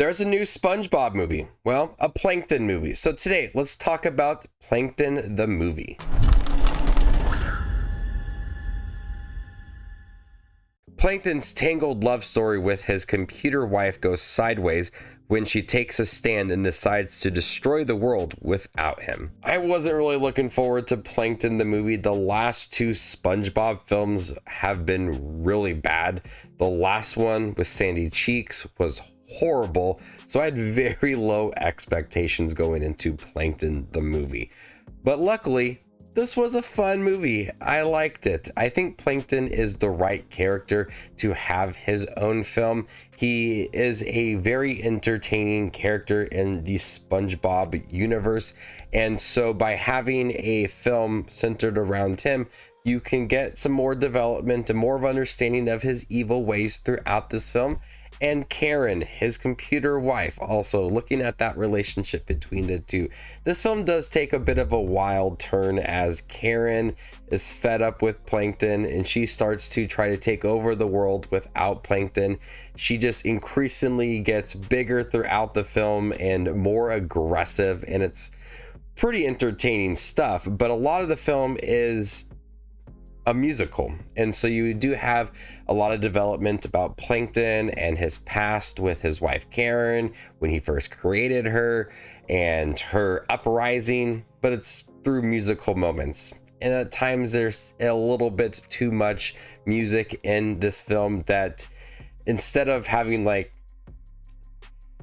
There's a new SpongeBob movie. Well, a Plankton movie. So today, let's talk about Plankton the Movie. Plankton's tangled love story with his computer wife goes sideways when she takes a stand and decides to destroy the world without him. I wasn't really looking forward to Plankton the Movie. The last two SpongeBob films have been really bad. The last one with Sandy Cheeks was horrible, so I had very low expectations going into Plankton the Movie. But luckily, this was a fun movie. I liked it. I think Plankton is the right character to have his own film. He is a very entertaining character in the SpongeBob universe, and so by having a film centered around him, you can get some more development and more of understanding of his evil ways throughout this film. And Karen, his computer wife, also looking at that relationship between the two. This film does take a bit of a wild turn as Karen is fed up with Plankton and she starts to try to take over the world without Plankton. She just increasingly gets bigger throughout the film and more aggressive, and it's pretty entertaining stuff. But a lot of the film is a musical, and so you do have a lot of development about Plankton and his past with his wife Karen when he first created her and her uprising, but it's through musical moments, and at times there's a little bit too much music in this film that instead of having like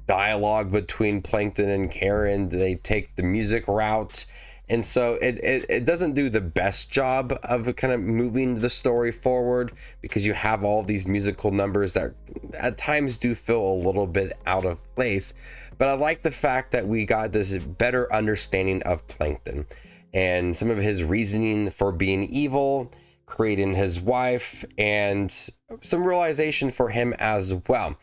dialogue between Plankton and Karen, they take the music route. And so it doesn't do the best job of kind of moving the story forward because you have all these musical numbers that at times do feel a little bit out of place. But I like the fact that we got this better understanding of Plankton and some of his reasoning for being evil, creating his wife, and some realization for him as well.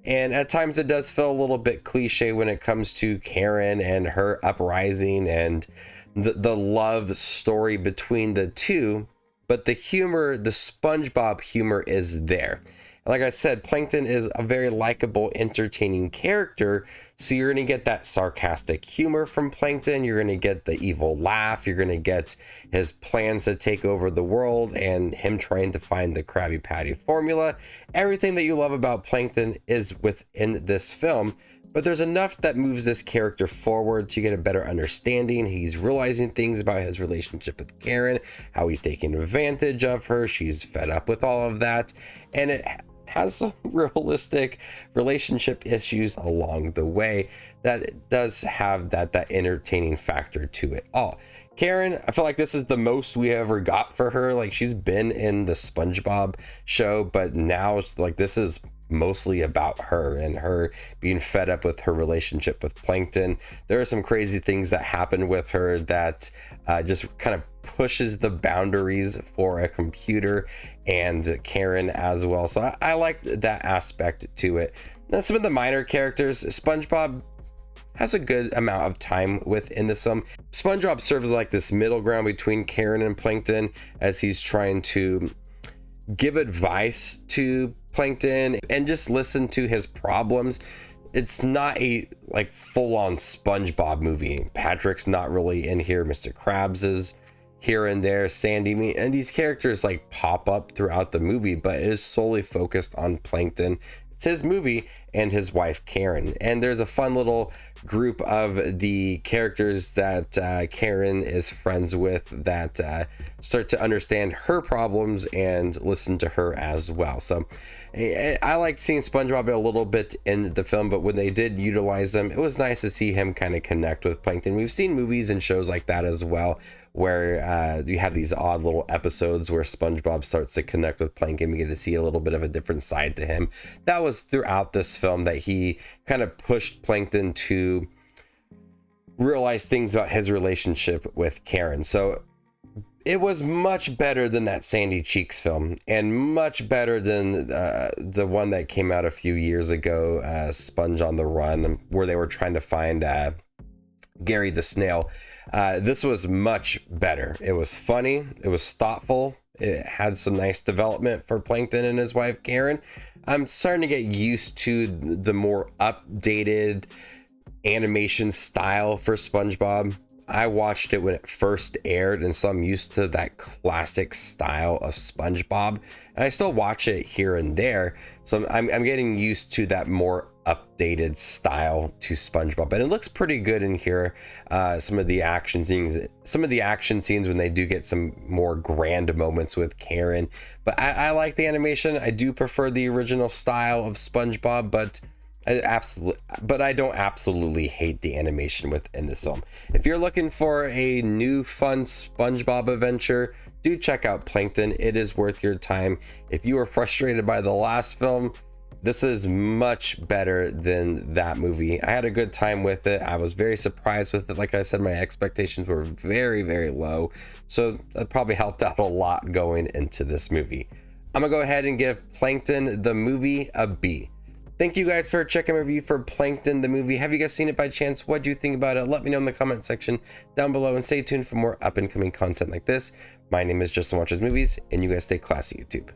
And at times it does feel a little bit cliche when it comes to Karen and her uprising and the love story between the two, but the humor, the SpongeBob humor is there. Like I said, Plankton is a very likable, entertaining character, so you're going to get that sarcastic humor from Plankton, you're going to get the evil laugh, you're going to get his plans to take over the world and him trying to find the Krabby Patty formula. Everything that you love about Plankton is within this film. But there's enough that moves this character forward to get a better understanding. He's realizing things about his relationship with Karen, how he's taking advantage of her. She's fed up with all of that. And it has some realistic relationship issues along the way that it does have that entertaining factor to it all. Karen, I feel like this is the most we ever got for her. Like, she's been in the SpongeBob show, but now like this is mostly about her and her being fed up with her relationship with Plankton. There are some crazy things that happen with her that just kind of pushes the boundaries for a computer and Karen as well. So I like that aspect to it. Now, some of the minor characters, SpongeBob has a good amount of time within this film. SpongeBob serves like this middle ground between Karen and Plankton as he's trying to give advice to Plankton and just listen to his problems. It's not a like full-on SpongeBob movie. Patrick's not really in here. Mr. Krabs is here and there, Sandy, and these characters like pop up throughout the movie, but it is solely focused on Plankton. It's his movie and his wife Karen, and there's a fun little group of the characters that Karen is friends with that start to understand her problems and listen to her as well. So I like seeing SpongeBob a little bit in the film, but when they did utilize him, it was nice to see him kind of connect with Plankton. We've seen movies and shows like that as well, where you have these odd little episodes where SpongeBob starts to connect with Plankton. We get to see a little bit of a different side to him. That was throughout this film, that he kind of pushed Plankton to realize things about his relationship with Karen. So it was much better than that Sandy Cheeks film, and much better than the one that came out a few years ago, Sponge on the Run, where they were trying to find Gary the Snail. This was much better. It was funny. It was thoughtful. It had some nice development for Plankton and his wife Karen. I'm starting to get used to the more updated animation style for SpongeBob. I watched it when it first aired, and so I'm used to that classic style of SpongeBob, and I still watch it here and there. So I'm getting used to that more updated style to SpongeBob, and it looks pretty good in here. Some of the action scenes when they do get some more grand moments with Karen, but I like the animation. I do prefer the original style of SpongeBob, but I don't absolutely hate the animation within this film. If you're looking for a new fun SpongeBob adventure, do check out Plankton. It is worth your time. If you were frustrated by the last film, this is much better than that movie. I had a good time with it. I was very surprised with it. Like I said, my expectations were very, very low, so that probably helped out a lot going into this movie. I'm gonna go ahead and give Plankton the Movie a B. Thank you guys for checking my review for Plankton the Movie. Have you guys seen it by chance? What do you think about it? Let me know in the comment section down below, and stay tuned for more up and coming content like this. My name is Justin Watches Movies, and you guys stay classy, YouTube.